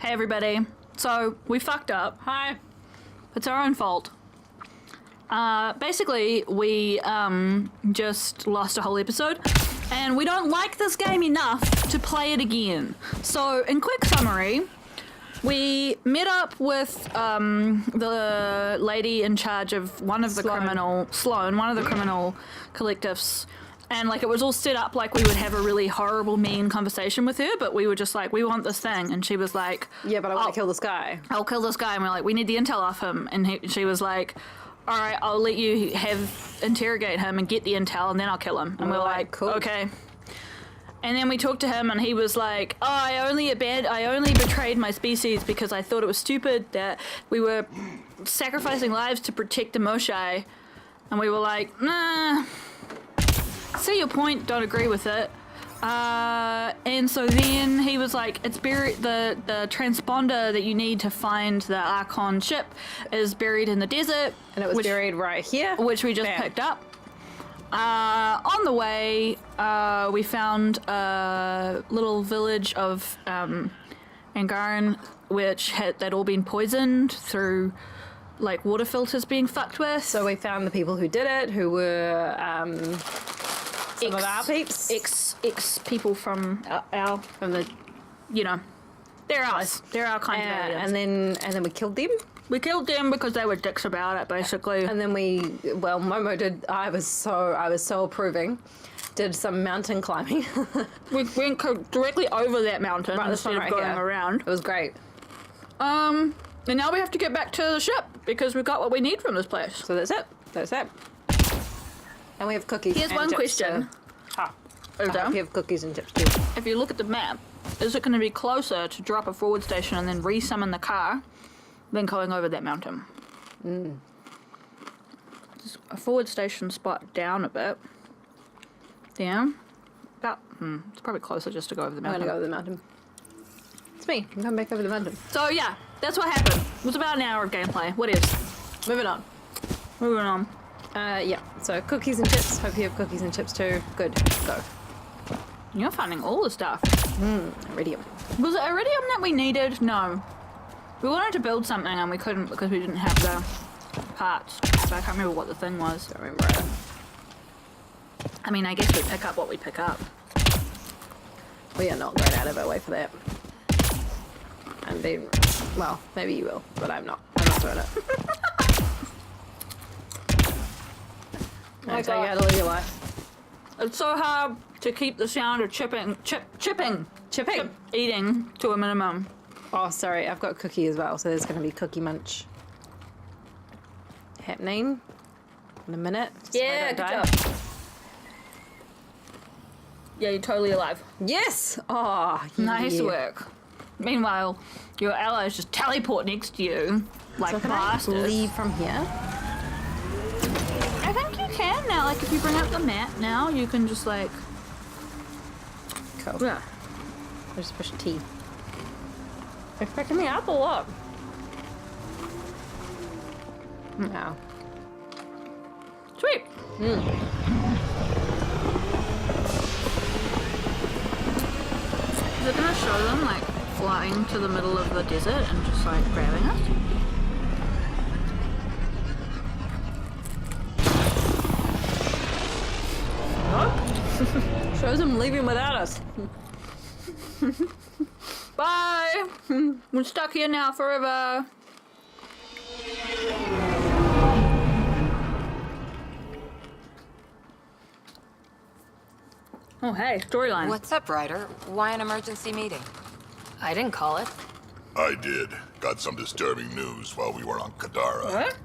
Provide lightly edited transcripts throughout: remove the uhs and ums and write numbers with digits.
Hey everybody. So, we fucked up. Hi. It's our own fault. Basically, we just lost a whole episode, and we don't like this game enough to play it again. So, in quick summary, we met up with the lady in charge of one of the Sloan, one of the criminal collectives, and like it was all set up like we would have a really horrible, mean conversation with her, but we were just like, we want this thing, and she was like, yeah, but I want to kill this guy. I'll kill this guy, and we're like, we need the intel off him, and she was like, all right, I'll let you interrogate him and get the intel, and then I'll kill him. And we're like, cool. Okay. And then we talked to him, and he was like, oh, I only betrayed my species because I thought it was stupid that we were sacrificing lives to protect the Moshai. And we were like, nah, see your point, don't agree with it. And so then he was like, it's buried, the transponder that you need to find the Archon ship is buried in the desert. And it was buried right here. Which we just picked up. On the way, we found a little village of Angaran, which they'd all been poisoned through like water filters being fucked with. So we found the people who did it, who were some of our peeps. Ex people from the, you know, they're ours. They're our kind of aliens. And then we killed them. We killed them because they were dicks about it, basically. And then Momo did. I was so approving. Did some mountain climbing. We went directly over that mountain instead of going around. It was great. And now we have to get back to the ship because we've got what we need from this place. So that's it. That's it. And we have cookies. Here's one question. We have cookies and chips too. If you look at the map, is it going to be closer to drop a forward station and then re-summon the car than going over that mountain? There's a forward station spot down a bit. Down. About, it's probably closer just to go over the mountain. I'm going to go over the mountain. It's me. I'm coming back over the mountain. So yeah, that's what happened. It was about an hour of gameplay. What is? Moving on. Yeah. So cookies and chips. Hope you have cookies and chips too. Good. Go. You're finding all the stuff. Iridium. Was it iridium that we needed? No. We wanted to build something and we couldn't because we didn't have the parts. But I can't remember what the thing was. Don't remember it. I mean, I guess we pick up what we pick up. We are not going out of our way for that. And then, well, maybe you will, but I'm not. I'm not doing it. I'll tell you how to live your life. It's so hard to keep the sound of chipping, eating to a minimum. Oh, sorry, I've got cookie as well, so there's going to be cookie munch happening in a minute. Yeah, good job. Yeah, you're totally alive. Yes! Oh, nice work. Meanwhile, your allies just teleport next to you, like so bastards. Can I leave from here? I think you can now. Like, if you bring up the map now, you can just like... Cool. Yeah. I'll just push T. It's picking me up a lot. Wow. Sweet. Is it gonna show them like flying to the middle of the desert and just like grabbing us? Nope. Shows them leaving without us. Bye! We're stuck here now forever. Oh, hey, storyline. What's up, Ryder? Why an emergency meeting? I didn't call it. I did. Got some disturbing news while we were on Kadara. What?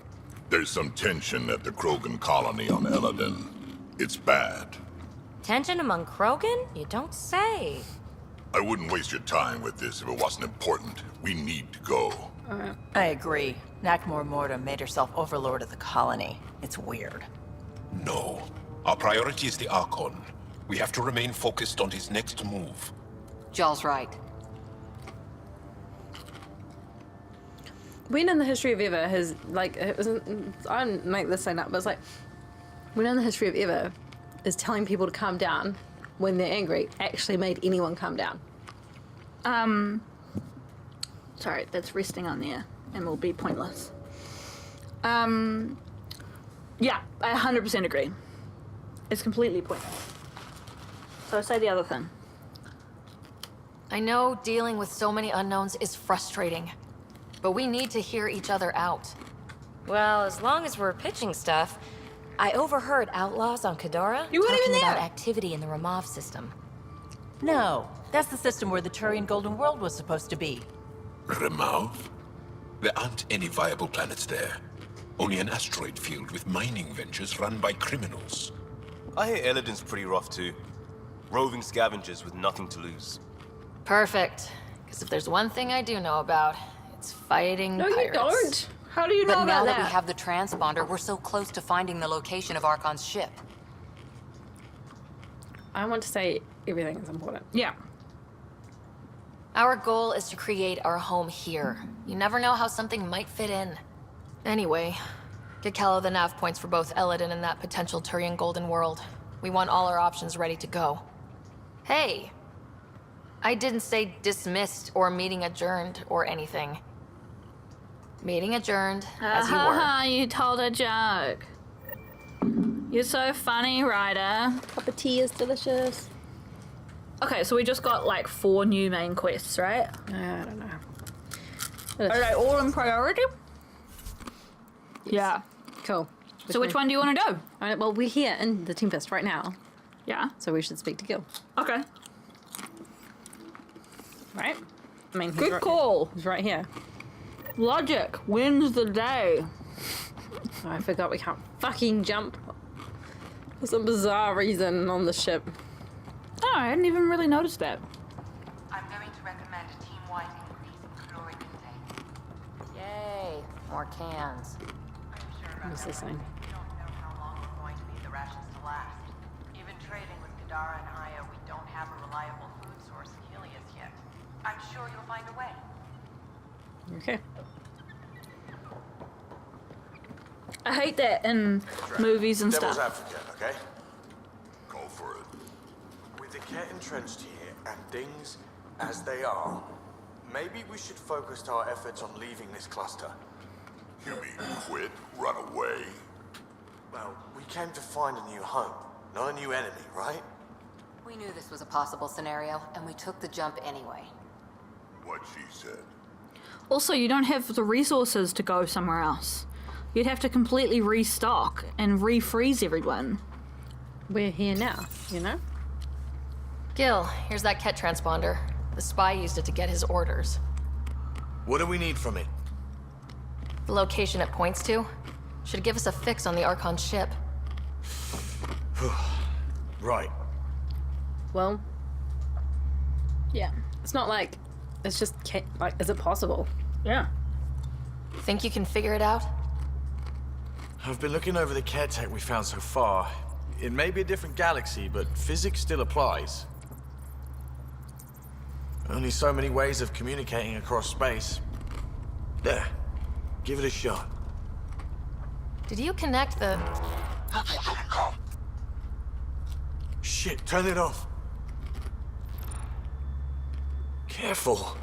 There's some tension at the Krogan colony on Eladin. It's bad. Tension among Krogan? You don't say. I wouldn't waste your time with this if it wasn't important. We need to go. I agree. Nakmor Morta made herself overlord of the colony. It's weird. No. Our priority is the Archon. We have to remain focused on his next move. Jall's right. When in the history of ever has, like, it wasn't, I didn't make this sign up, but it's like, when in the history of ever is telling people to calm down when they're angry actually made anyone calm down? Sorry, that's resting on there and will be pointless. Yeah, I 100% agree. It's completely pointless. So say the other thing. I know dealing with so many unknowns is frustrating, but we need to hear each other out. Well, as long as we're pitching stuff, I overheard outlaws on Kadara You weren't talking even there. about activity in the Ramov system. No, that's the system where the Turian Golden World was supposed to be. Remov? There aren't any viable planets there. Only an asteroid field with mining ventures run by criminals. I hear Elodin's pretty rough too. Roving scavengers with nothing to lose. Perfect. Because if there's one thing I do know about, it's fighting No, pirates. you don't. How do you know But now about that that? we have the transponder, we're so close to finding the location of Archon's ship. I want to say everything is important. Yeah. Our goal is to create our home here. You never know how something might fit in. Anyway, get Callow the nav points for both Elodin and that potential Turian Golden World. We want all our options ready to go. Hey, I didn't say dismissed or meeting adjourned or anything. Meeting adjourned, as you were. You told a joke. You're so funny, Ryder. Cup of tea is delicious. Okay, so we just got like 4 new main quests, right? I don't know. Are they all in priority? Yeah. Cool. So which one do you want to do? Alright, well, we're here in the Tempest right now, Yeah. so we should speak to Gil. Okay. Right? I mean, Good call. He's right here. Logic wins the day. Oh, I forgot we can't fucking jump for some bizarre reason on the ship. Oh, I hadn't even really noticed that. I'm going to recommend a team-wide increase in caloric intake. Yay, more cans. What's this saying? We don't know how long we're going to need the rations to last. Even trading with Kadara and Aya, we don't have a reliable food source in Helios yet. I'm sure you'll find a way. Okay. I hate that in movies and Devil's stuff. advocate, okay? Go for it. With the Ket entrenched here and things as they are, maybe we should focus our efforts on leaving this cluster. You mean quit, run away? Well, we came to find a new home, not a new enemy, right? We knew this was a possible scenario, and we took the jump anyway. What she said. Also, you don't have the resources to go somewhere else. You'd have to completely restock and refreeze everyone. We're here now, you know? Gil, here's that Ket transponder. The spy used it to get his orders. What do we need from it? The location it points to should give us a fix on the Archon ship. Right. Well, Yeah. it's not like it's just like, is it possible? Yeah. Think you can figure it out? I've been looking over the care tech we found so far. It may be a different galaxy, but physics still applies. Only so many ways of communicating across space. There. Give it a shot. Did you connect the... Shit, turn it off. Careful.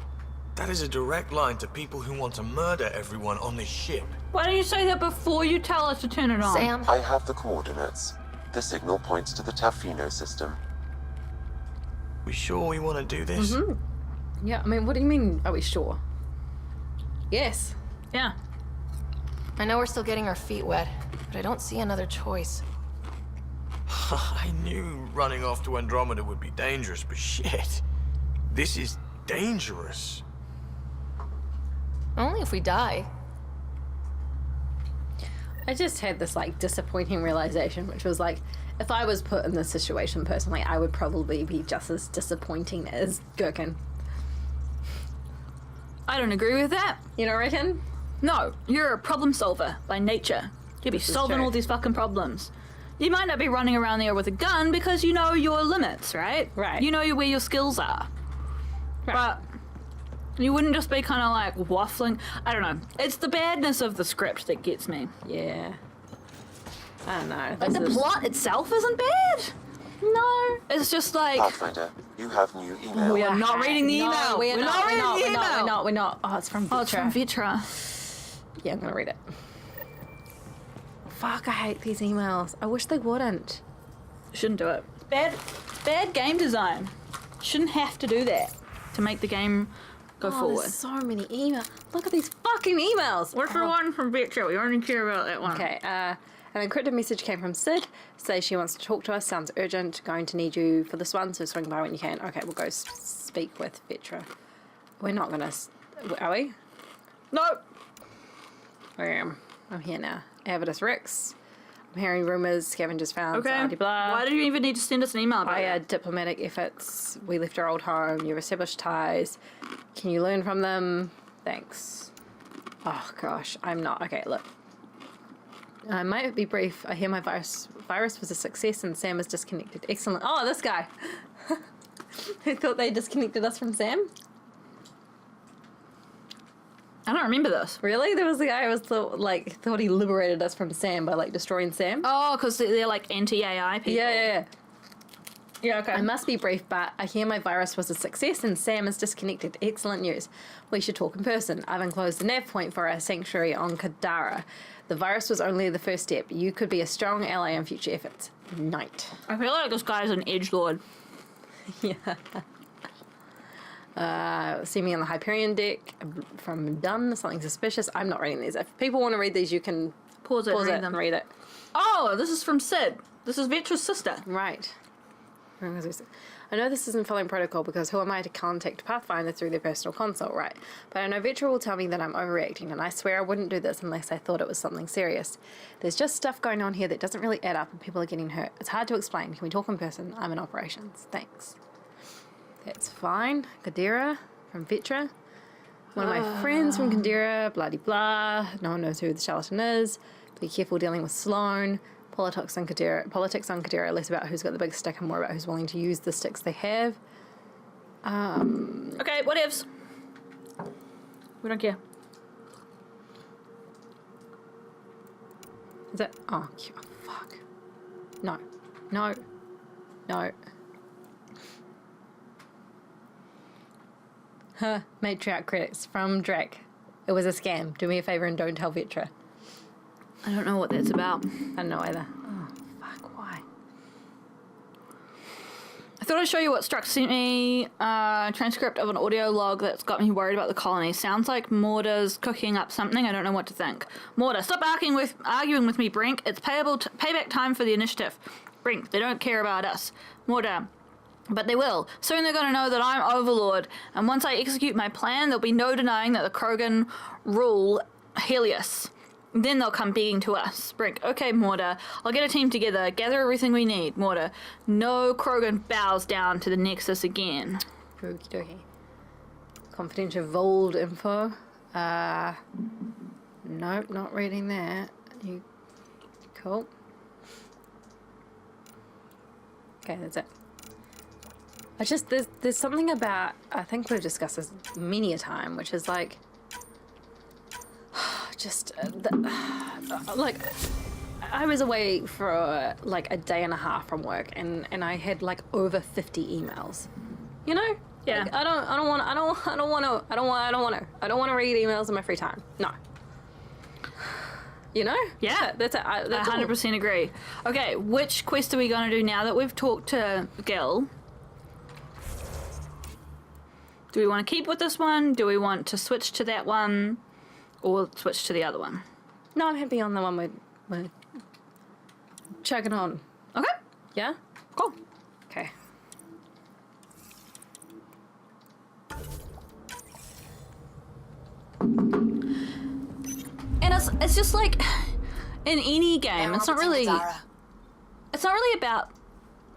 That is a direct line to people who want to murder everyone on this ship. Why don't you say that before you tell us to turn it on? Sam? I have the coordinates. The signal points to the Tafino system. We sure we want to do this? Yeah, I mean, what do you mean, are we sure? Yes. Yeah. I know we're still getting our feet wet, but I don't see another choice. I knew running off to Andromeda would be dangerous, but shit. This is dangerous. Only if we die. I just had this, like, disappointing realization, which was, like, if I was put in this situation personally, I would probably be just as disappointing as Gherkin. I don't agree with that. You don't reckon? No, you're a problem solver by nature. You'll be This is solving true. all these fucking problems. You might not be running around there with a gun because you know your limits, right? Right. You know where your skills are. Right. But you wouldn't just be kind of like waffling. I don't know. It's the badness of the script that gets me. Yeah. I don't know. Like the plot itself isn't bad. No. It's just like Pathfinder, you have new email. we are not reading the email. No, We're not reading the email. We're not. Oh, it's from Vitra. Oh, it's from Vitra. Yeah, I'm gonna read it. Fuck, I hate these emails. I wish they wouldn't. Shouldn't do it. Bad game design. Shouldn't have to do that to make the game go forward. There's so many emails. Look at these fucking emails. What's the one from Vitra? We only care about that one. Okay, an encrypted message came from Sid. Says she wants to talk to us. Sounds urgent. Going to need you for this one, so swing by when you can. Okay, we'll go speak with Vitra. We're not gonna... Are we? Nope. I'm here now. Avidus Rex. I'm hearing rumors. Scavengers found. Okay. Blah. Why do you even need to send us an email about By it? diplomatic efforts, we left our old home. You've established ties. Can you learn from them? Thanks. Oh gosh, I'm not. Okay, look. I might be brief. I hear my virus was a success and Sam is disconnected. Excellent. Oh, this guy. Who thought they disconnected us from Sam? I don't remember this. Really? There was a guy who was thought he liberated us from Sam by like destroying Sam. Oh, because they're like anti-AI people. Yeah. Yeah, okay. I must be brief, but I hear my virus was a success and Sam is disconnected. Excellent news. We should talk in person. I've enclosed a nav point for our sanctuary on Kadara. The virus was only the first step. You could be a strong ally in future efforts. Knight. I feel like this guy's an edgelord. Yeah. See me on the Hyperion deck from Done. Something suspicious. I'm not reading these. If people want to read these, you can Pause it, read them. and read it. Oh, this is from Sid. This is Vitra's sister. Right. I know this isn't following protocol because who am I to contact Pathfinder through their personal console, right? But I know Vitra will tell me that I'm overreacting, and I swear I wouldn't do this unless I thought it was something serious. There's just stuff going on here that doesn't really add up and people are getting hurt. It's hard to explain. Can we talk in person? I'm in operations. Thanks. That's fine. Kadira from Vitra. One of my friends from Kadira, blah-de-blah. No one knows who the charlatan is. Be careful dealing with Sloan. Politics on Kadira are less about who's got the big stick and more about who's willing to use the sticks they have. Okay, whatevs. We don't care. Is that... Oh, fuck. No. Huh. Matriarch credits from Drake. It was a scam. Do me a favor and don't tell Vitra. I don't know what that's about. I don't know either. Oh, fuck, why? I thought I'd show you what Struck sent me. A transcript of an audio log that's got me worried about the colony. Sounds like Morta's cooking up something. I don't know what to think. Morta, stop arguing with me, Brink. It's payback time for the initiative. Brink, they don't care about us. Morta, but they will. Soon they're going to know that I'm Overlord. And once I execute my plan, there'll be no denying that the Krogan rule Helios. Then they'll come begging to us. Brink, okay, Morta, I'll get a team together, gather everything we need. Morta, no Krogan bows down to the Nexus again. Okie dokie. Confidential Vold info. Nope, not reading that. Cool. Okay, that's it. I just, there's something about, I think we've discussed this many a time, which is like, just like I was away for like a day and a half from work and I had like over 50 emails, you know? Yeah. Like, I don't want to read emails in my free time. No. You know? Yeah. That's it. I 100% agree. Okay, which quest are we going to do now that we've talked to Gil? Do we want to keep with this one? Do we want to switch to that one? Or switch to the other one? No, I'm happy on the one we're chugging on. Okay. Yeah? Cool. Okay. And it's just like in any game, it's not really about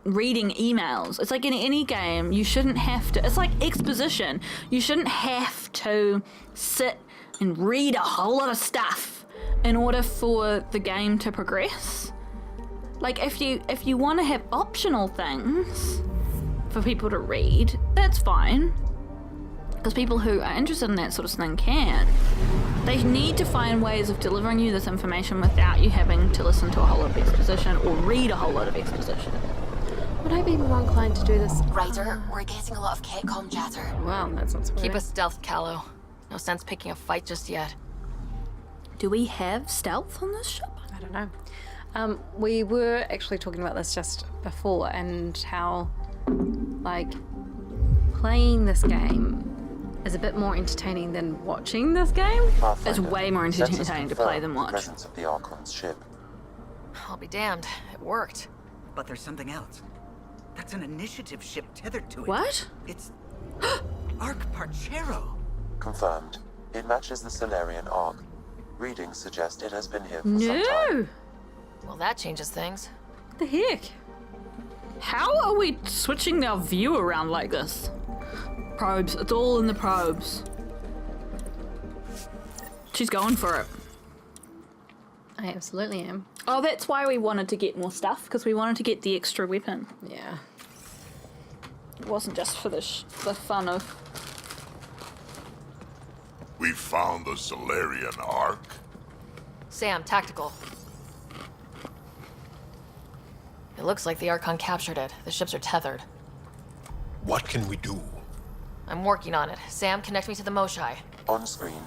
reading emails. It's like in any game, you shouldn't have to. It's like exposition. You shouldn't have to sit and read a whole lot of stuff in order for the game to progress. Like if you want to have optional things for people to read, that's fine. Because people who are interested in that sort of thing can. They need to find ways of delivering you this information without you having to listen to a whole lot of exposition or read a whole lot of exposition. Would I be more inclined to do this? Ryder, we're getting a lot of catcom chatter. Well, that's not so Keep bad. us stealth, Callow. No sense picking a fight just yet. Do we have stealth on this ship? I don't know. We were actually talking about this just before, and how, like, playing this game is a bit more entertaining than watching this game. It's way more entertaining to play than watch. Presence of the Archon's ship. I'll be damned. It worked. But there's something else. That's an initiative ship tethered to it. What? It's Paarchero. Confirmed. It matches the Solarian Ark. Readings suggest it has been here for some time. No! Well, that changes things. What the heck? How are we switching our view around like this? Probes. It's all in the probes. She's going for it. I absolutely am. Oh, that's why we wanted to get more stuff, because we wanted to get the extra weapon. Yeah. It wasn't just for the fun of... We found the Solarian Ark. Sam, tactical. It looks like the Archon captured it. The ships are tethered. What can we do? I'm working on it. Sam, connect me to the Moshai. On screen.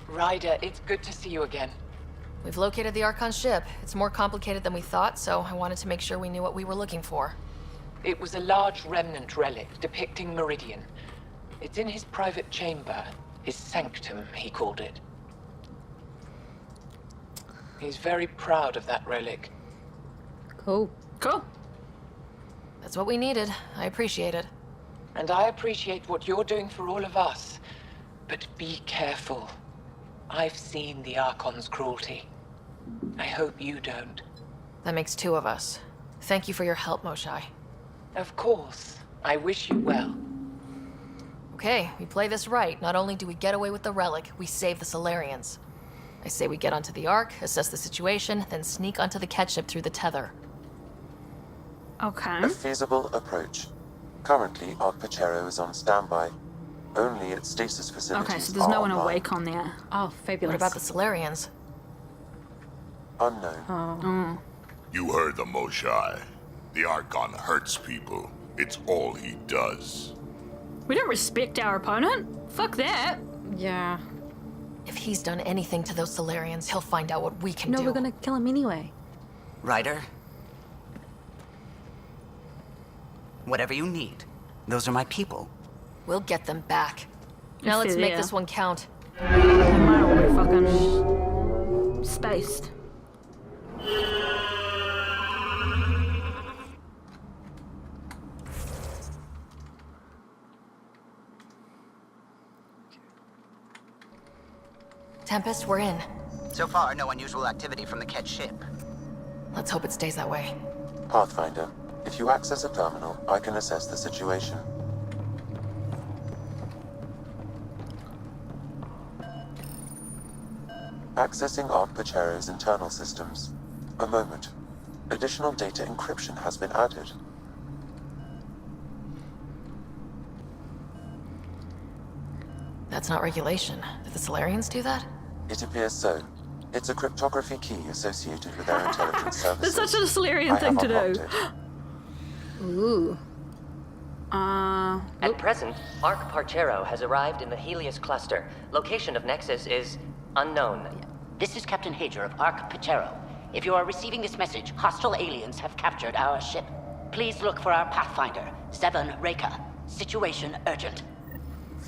Ryder, it's good to see you again. We've located the Archon ship. It's more complicated than we thought, so I wanted to make sure we knew what we were looking for. It was a large remnant relic depicting Meridian. It's in his private chamber. His sanctum, he called it. He's very proud of that relic. Cool. Cool. That's what we needed. I appreciate it. And I appreciate what you're doing for all of us. But be careful. I've seen the Archon's cruelty. I hope you don't. That makes two of us. Thank you for your help, Moshai. Of course. I wish you well. Okay, we play this right. Not only do we get away with the relic, we save the Solarians. I say we get onto the Ark, assess the situation, then sneak onto the catch ship through the tether. Okay. A feasible approach. Currently, Paarchero is on standby. Only its stasis facilities Okay, so there's no are one online. awake on there. Oh, fabulous. What about the Solarians? Unknown. You heard the Moshai. The Archon hurts people. It's all he does. We don't respect our opponent. Fuck that. Yeah. If he's done anything to those Solarians, he'll find out what we can No, do. we're gonna kill him anyway. Ryder? Whatever you need. Those are my people. We'll get them back. Now let's make Yeah. this one count. We're fucking spaced. Tempest, we're in. So far, no unusual activity from the Ketch ship. Let's hope it stays that way. Pathfinder, if you access a terminal, I can assess the situation. Accessing Paarchero's internal systems. A moment. Additional data encryption has been added. That's not regulation. Did the Solarians do that? It appears so. It's a cryptography key associated with their intelligence services. That's such a Solarian I thing have to do. unlocked it. Ooh. At present, Paarchero has arrived in the Helios cluster. Location of Nexus is unknown. This is Captain Hager of Paarchero. If you are receiving this message, hostile aliens have captured our ship. Please look for our Pathfinder, Seven Reka. Situation urgent.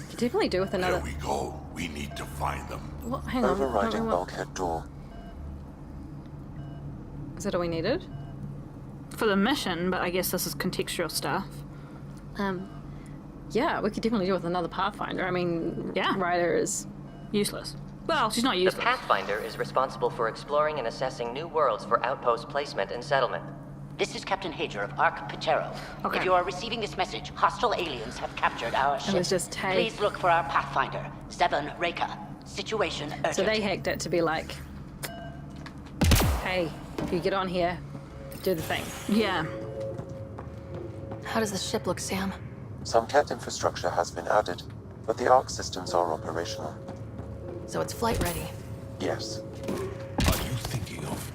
Could definitely do with another. Here we go. We need to find them. What? Hang on. Overriding What? bulkhead door. Is that all we needed? For the mission, but I guess this is contextual stuff. Yeah, we could definitely do with another Pathfinder. I mean, Yeah. Ryder is Useless. Well, she's not The useless. Pathfinder is responsible for exploring and assessing new worlds for outpost placement and settlement. This is Captain Hager of Paarchero. Okay. If you are receiving this message, hostile aliens have captured our ship. was just, hey. Please look for our Pathfinder, Seven Reka. Situation urgent. So they hacked it to be like, hey, if you get on here, do the thing. Yeah. How does the ship look, Sam? Some CAT infrastructure has been added, but the ARC systems are operational. So it's flight ready. Yes. Are you thinking of?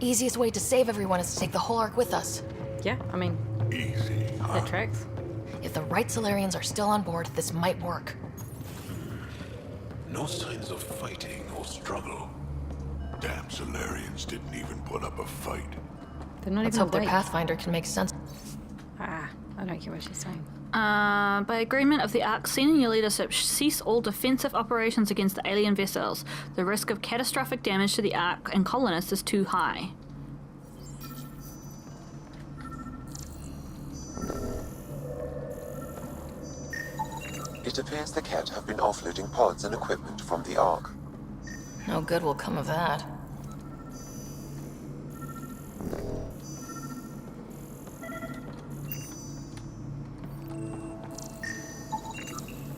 Easiest way to save everyone is to take the whole Ark with us. Yeah, I mean, Easy, huh? that tracks. If the right Solarians are still on board, this might work. No signs of fighting or struggle. Damn Solarians didn't even put up a fight. They're not Let's even hope their awake. Pathfinder can make sense. Ah, I don't get what she's saying. By agreement of the Ark senior leadership, cease all defensive operations against the alien vessels. The risk of catastrophic damage to the Ark and colonists is too high. It appears the Ket have been offloading pods and equipment from the Ark. No good will come of that.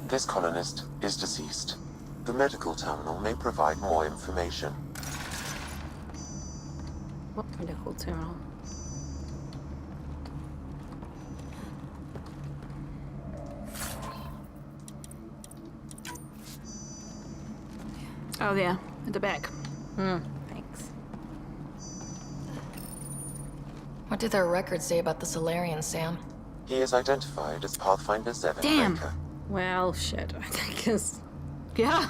This colonist is deceased. The medical terminal may provide more information. What medical terminal? Oh, there, at the back. Thanks. What did their records say about the Solarians, Sam? He is identified as Pathfinder 7 Damn. Raker. Well, shit, I think is... Yeah.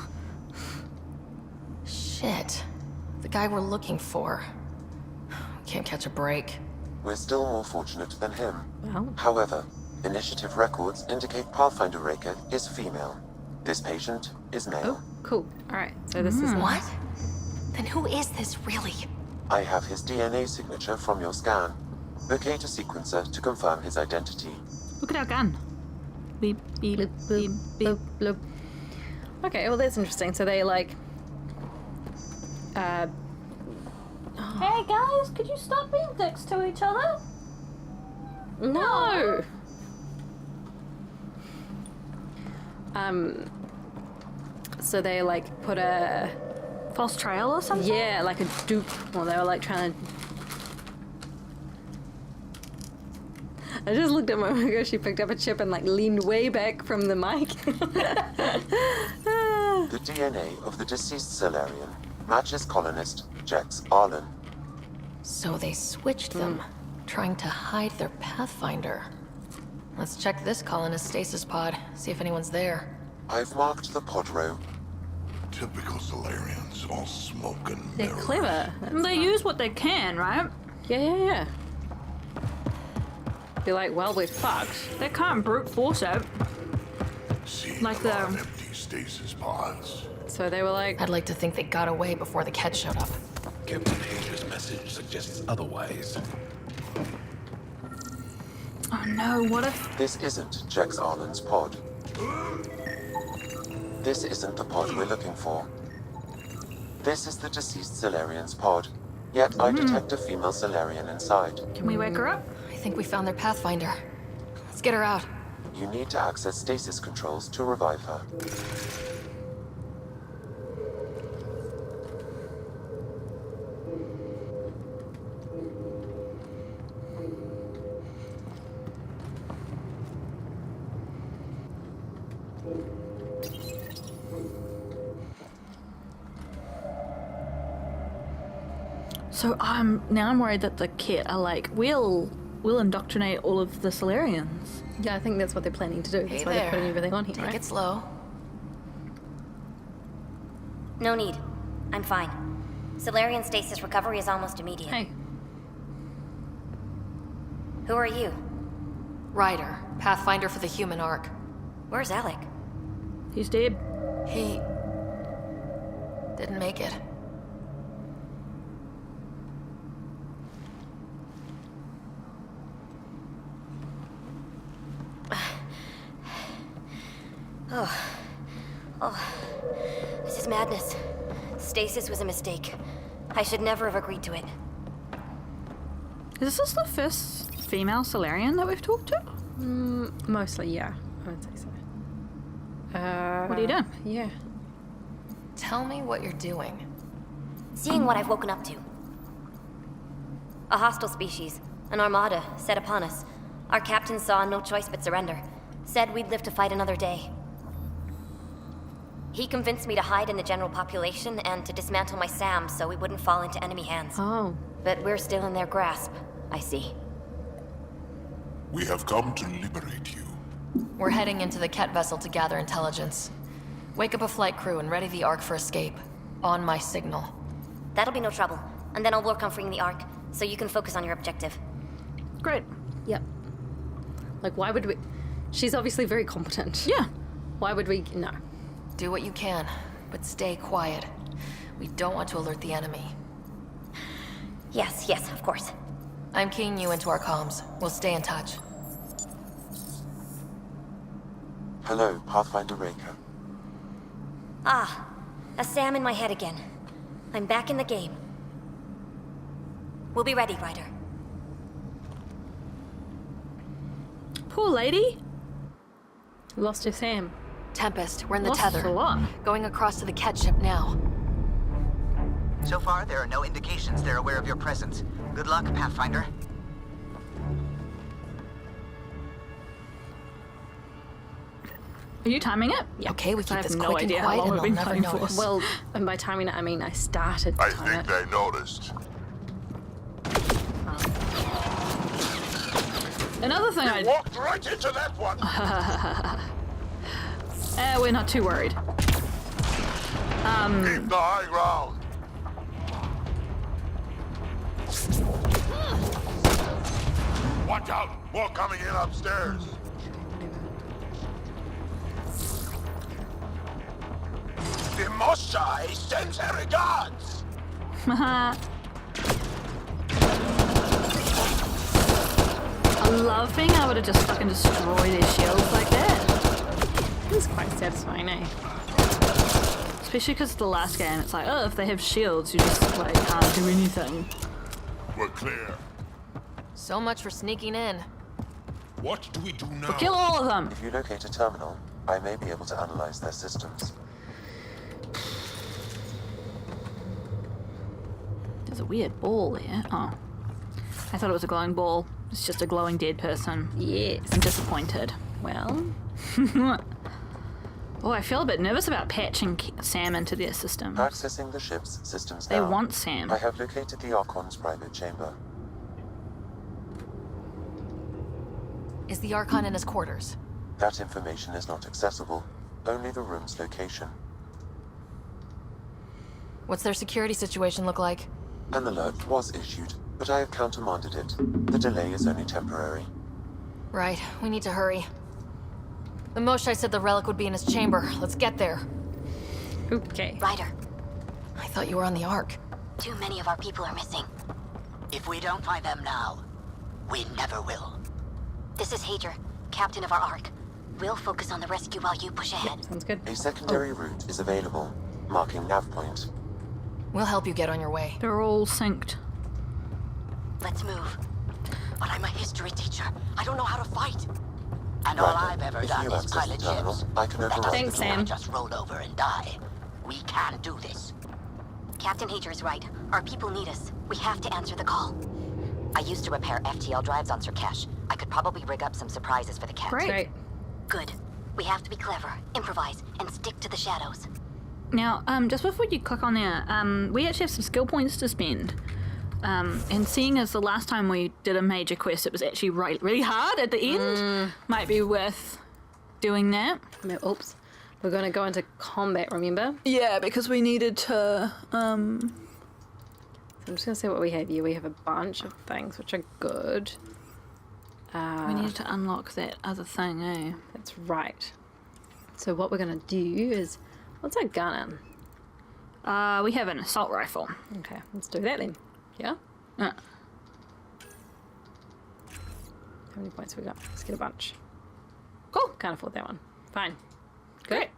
Shit. The guy we're looking for. Can't catch a break. We're still more fortunate than him. Well, However, initiative records indicate Pathfinder Raker is female. This patient is male. oh, cool. Alright, so this is... What? Then who is this really? I have his DNA signature from your scan. Locate a sequencer to confirm his identity. Look at our gun. Beep, beep, Bloop, beep, bloop, beep. bloop, bloop. Okay, well that's interesting. So they like... Hey guys, could you stop being dicks to each other? No! So they like put a... False trail or something? Yeah, like a dupe. Well, they were like trying to... I just looked at my ago, she picked up a chip and like leaned way back from the mic. The DNA of the deceased Solarian matches colonist Jex Arlen. So they switched them, trying to hide their Pathfinder. Let's check this colonist stasis pod, see if anyone's there. I've marked the pod row. Typical Solarians, all smoke and They're mirrors. clever. They use what they can, right? Yeah. Be like, well, we're fucked. They can't brute force it. Seen Like a lot the- of empty stasis pods. So they were like, I'd like to think they got away before the Ket showed up. Captain Hager's message suggests otherwise. Oh no, what if... This isn't Jex Arlen's pod. This isn't the pod we're looking for. This is the deceased Solarian's pod. Yet I detect a female Solarian inside. Can we wake her up? I think we found their Pathfinder. Let's get her out. You need to access stasis controls to revive her. So I'm worried that the Ket are like, we'll indoctrinate all of the Solarians. yeah, I think that's what they're planning to do. That's Hey why they're there. putting everything on here, Take right? it slow. No need. I'm fine. Solarian stasis recovery is almost immediate. Hey, Who are you? Ryder, Pathfinder for the human arc. Where's Alec? He's dead. He... didn't make it. This is madness. Stasis was a mistake. I should never have agreed to it. Is this the first female Solarian that we've talked to? mostly, yeah. I would say so. What are you doing? Yeah. Tell me what you're doing. Seeing what I've woken up to. A hostile species, an armada, set upon us. Our captain saw no choice but surrender. Said we'd live to fight another day. He convinced me to hide in the general population and to dismantle my SAM so we wouldn't fall into enemy hands. Oh. But we're still in their grasp, I see. We have come to liberate you. We're heading into the Ket vessel to gather intelligence. Wake up a flight crew and ready the Ark for escape. On my signal. That'll be no trouble. And then I'll work on freeing the Ark, so you can focus on your objective. Great. Yep. Like, why would we... She's obviously very competent. Yeah. Why would we... No. Do what you can, but stay quiet. We don't want to alert the enemy. Yes, of course. I'm keying you into our comms. We'll stay in touch. Hello, Pathfinder Raker. Ah, a Sam in my head again. I'm back in the game. We'll be ready, Ryder. Poor lady. Lost her Sam. Tempest, we're in the Lost tether. a lot. Going across to the Ket ship now. So far, there are no indications they're aware of your presence. Good luck, Pathfinder. Are you timing it? Yeah. Okay, we I keep have this no quick and idea how quiet long and we've they'll been never playing for. notice. Well, and by timing it, I mean I started to I time think it. they noticed. Another thing I walked right into that one. we're not too worried. Keep the high ground. Watch out! More coming in upstairs. The Moshai sends her regards. I love being able to just fucking destroy their shields like that. It's quite satisfying, eh? Especially because the last game, it's like, oh, if they have shields, you just like can't do anything. We're clear. So much for sneaking in. What do we do now? We'll kill all of them. If you locate a terminal, I may be able to analyze their systems. There's a weird ball there. Oh. I thought it was a glowing ball. It's just a glowing dead person. Yes. I'm disappointed. Well... Oh, I feel a bit nervous about patching Sam into their system. Accessing the ship's systems They now. want Sam. I have located the Archon's private chamber. Is the Archon in his quarters? That information is not accessible. Only the room's location. What's their security situation look like? An alert was issued, but I have countermanded it. The delay is only temporary. Right, we need to hurry. The Moshai said the relic would be in his chamber. Let's get there. Okay. Ryder, I thought you were on the Ark. too many of our people are missing. If we don't find them now, we never will. This is Hager, captain of our Ark. We'll focus on the rescue while you push ahead. Sounds good. A secondary route is available, marking nav point. We'll help you get on your way. They're all synced. Let's move. But I'm a history teacher. I don't know how to fight. And all Ryder, I've ever if done you is access pilot the terminal, ships. I can That override doesn't Thanks, the mean I Sam. just roll over and die. We can do this. Captain Hager is right. Our people need us. We have to answer the call. I used to repair FTL drives on Surkesh. I could probably rig up some surprises for the Ket. Great. Good. We have to be clever, improvise, and stick to the shadows. Now, just before you click on there, we actually have some skill points to spend. And seeing as the last time we did a major quest, it was actually really hard at the end, might be worth doing that. Oops. We're going to go into combat, remember? Yeah, because we needed to, So I'm just going to see what we have here. We have a bunch of things, which are good. we needed to unlock that other thing, eh? That's right. So what we're going to do is... What's our gun in? We have an assault rifle. Okay, let's do that then. Yeah? Uh, How many points have we got? Let's get a bunch. Cool. Can't afford that one. Fine. Great.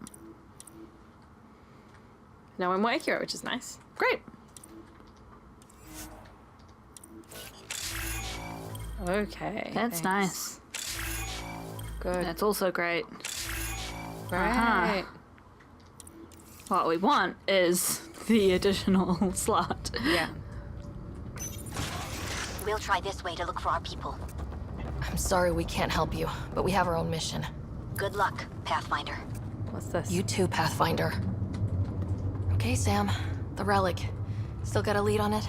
Now we're more accurate, which is nice. Great. Okay. That's thanks. nice. Good. That's also great. Right. What we want is the additional slot. Yeah. We'll try this way to look for our people. I'm sorry we can't help you, but we have our own mission. Good luck, Pathfinder. What's this? You too, Pathfinder. Okay, Sam. The relic. Still got a lead on it?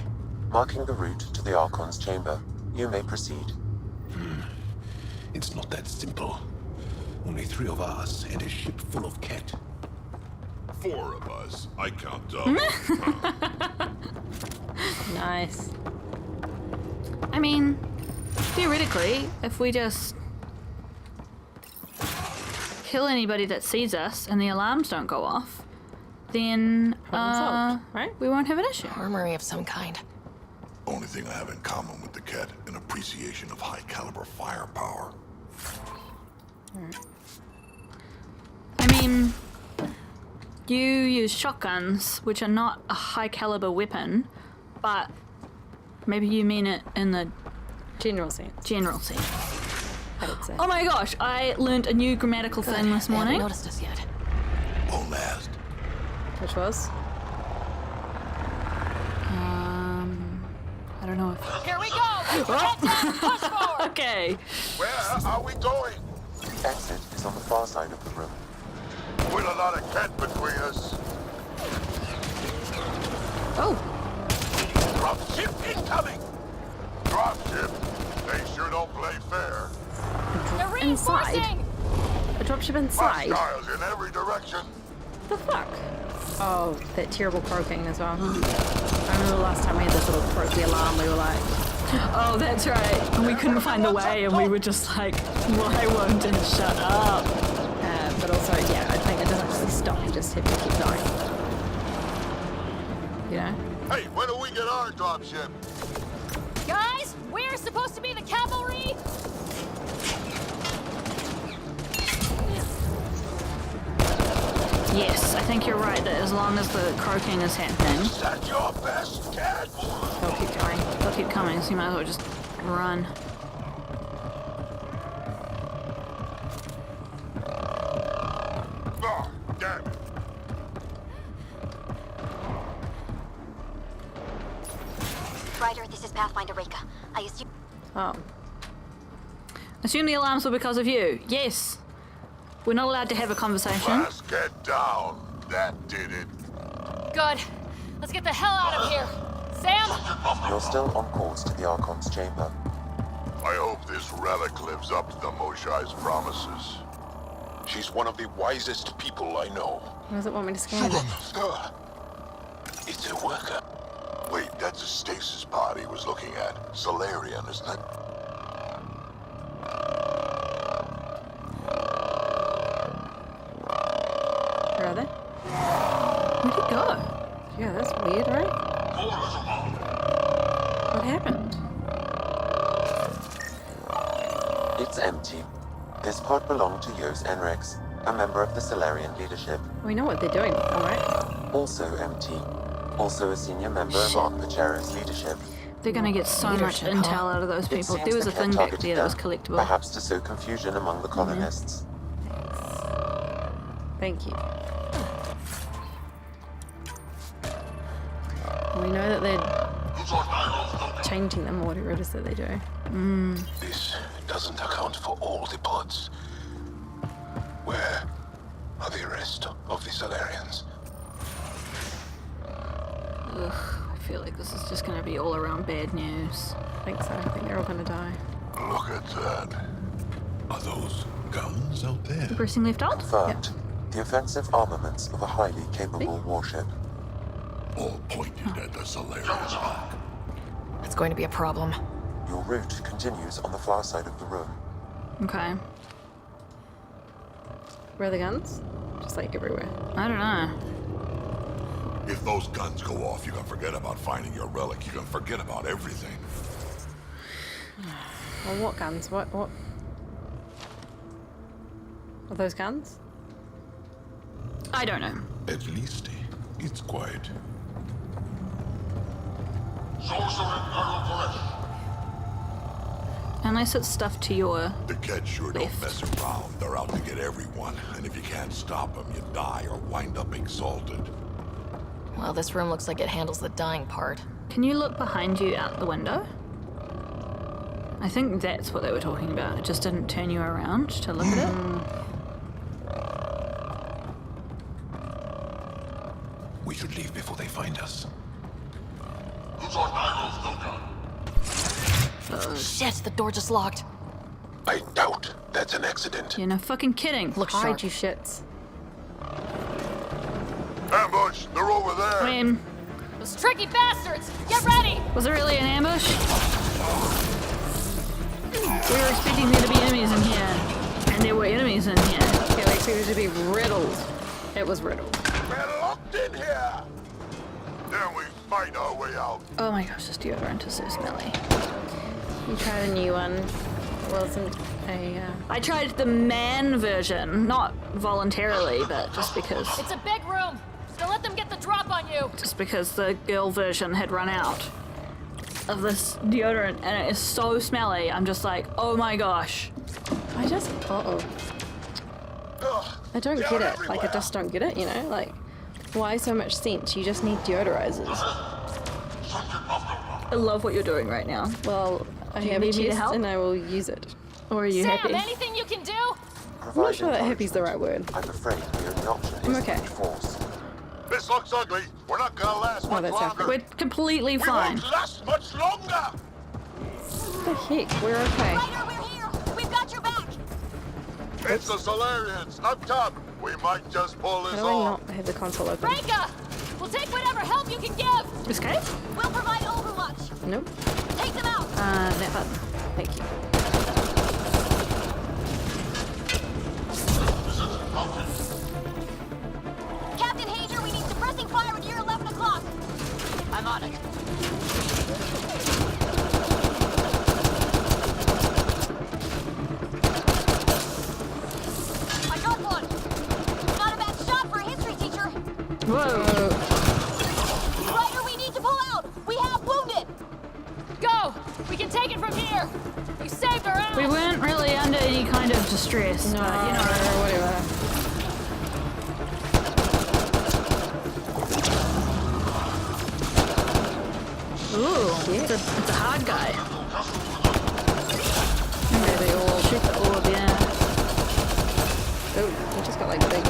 Marking the route to the Archon's chamber. You may proceed. It's not that simple. Only 3 of us and a ship full of cat. 4 of us. I count double. Nice. I mean, theoretically, if we just kill anybody that sees us and the alarms don't go off, then right? We won't have an issue. Armory of some kind. Only thing I have in common with the cat, an appreciation of high caliber firepower. I mean, you use shotguns, which are not a high caliber weapon, but maybe you mean it in the general sense. General sense. I would say. Oh my gosh, I learned a new grammatical thing this morning. They haven't noticed us yet. Won't last. Which was? I don't know if... Here we go! Head down, push forward! Okay. Where are we going? The exit is on the far side of the room. With a lot of cat between us. Oh. Dropship incoming! Dropship? They sure don't play fair. They're reinforcing! A dropship inside? Hostiles in every direction. What the fuck? Oh, that terrible croaking as well. I remember the last time we had this little croaky alarm, we were like... Oh, that's right. And we couldn't find the way, and we were just like, why won't it shut up? But also, yeah, I think it doesn't really stop. You just have to keep going. You know? Hey, when do we get our dropship? Guys, we're supposed to be the cavalry! Yes, I think you're right that as long as the croaking is happening... Is that your best cat? They'll keep going. They'll keep coming, so you might as well just run. Oh, damn it. Ryder, this is Pathfinder Reka. I assume... Oh. Assume the alarms were because of you. Yes. We're not allowed to have a conversation. Let's get down. That did it. Good. Let's get the hell out of here. Sam? You're still on course to the Archon's chamber. I hope this relic lives up to the Moshai's promises. She's one of the wisest people I know. What does it want me to scan it? It's a worker. Wait, that's a stasis pod he was looking at. Solarian, isn't it? Where are they? Where'd he go? Yeah, that's weird, right? What happened? It's empty. This pod belonged to Yos Enrex, a member of the Solarian leadership. We know what they're doing, alright? Also empty. Also a senior member of Paarchero's leadership. They're gonna get so much intel out of those It people. seems There was the a Cat thing back targeted there that was them, collectible. Perhaps to sow confusion among the colonists. Thank you. We know that they're changing them, or whatever it is that they do. This doesn't account for all the pods. Where are the rest of the Solarians? Ugh, I feel like this is just gonna be all around bad news. I think so. I think they're all gonna die. Look at that. Are those guns out there? Pressing left alt? Confirmed. The offensive armaments of a highly capable warship. All pointed at the Solarian rock. It's going to be a problem. Your route continues on the far side of the room. Okay. Where are the guns? Just like everywhere. I don't know. If those guns go off, you can forget about finding your relic. You can forget about everything. Well, what guns? What? Are those guns? I don't know. At least it's quiet. Unless it's stuff to your... The Cat sure don't mess around. They're out to get everyone. And if you can't stop them, you die or wind up exalted. Well, this room looks like it handles the dying part. Can you look behind you out the window? I think that's what they were talking about. It just didn't turn you around to look at it. We should leave before they find us. Shit, the door just locked. I doubt that's an accident. You're no fucking kidding. Look sharp. You shits. Ambush! They're over there! I mean, Those tricky bastards! Get ready! was it really an ambush? We were expecting there to be enemies in here. And there were enemies in here. Yeah, we expected it to be riddled. It was riddled. We're locked in here! Then we fight our way out. Oh my gosh, this deodorant is so smelly. You tried a new one. It wasn't a, I tried the man version, not voluntarily, but just because. It's a big room! So let them get the drop on you! Just because the girl version had run out of this deodorant and it is so smelly. I'm just like, oh my gosh. I just, I don't get it. Like, I just don't get it, you know? Like, why so much scent? You just need deodorizers. I love what you're doing right now. Well, I Do you have a need me to chest help? and I will use it. Or are you Sam, happy? anything you can do? I'm not sure that happy's the right word. I'm afraid the only option I'm is okay. force. This looks ugly. We're not gonna last much that's longer. We're completely We fine. won't last much longer! What the heck? We're okay. Ryder, we're here! We've got your back! It's the Solarians up top. We might just pull How this do I off. not have the console open? Reka! We'll take whatever help you can give! Escape? We'll provide overwatch! Nope. Take them out! That button. Thank you. Captain Hager, we need suppressing fire at year 11 o'clock! I'm on it. I got one! Not a bad shot for a history teacher! Whoa. Ryder, we need to pull out! We have wounded! Go! We can take it from here! You saved our ass! We weren't really under any kind of distress, No, but you know. whatever. Ooh, it's a hard guy. Yeah, they all Shoot the orb, yeah. Oh, we just got like big.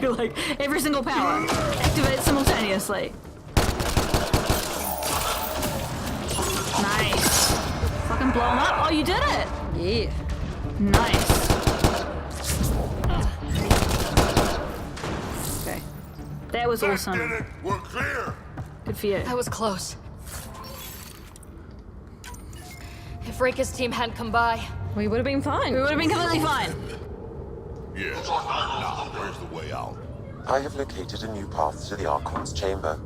You're like, every single power, activate simultaneously. Nice. Fucking blow him up. Oh, you did it. Yeah. Nice. Okay. That was Did awesome. it. We're clear. Good for you. That was close. If Reka's team hadn't come by, We would have been fine. We would have been completely fine. Yeah. Now, where's the way out? I have located a new path to the Archon's chamber.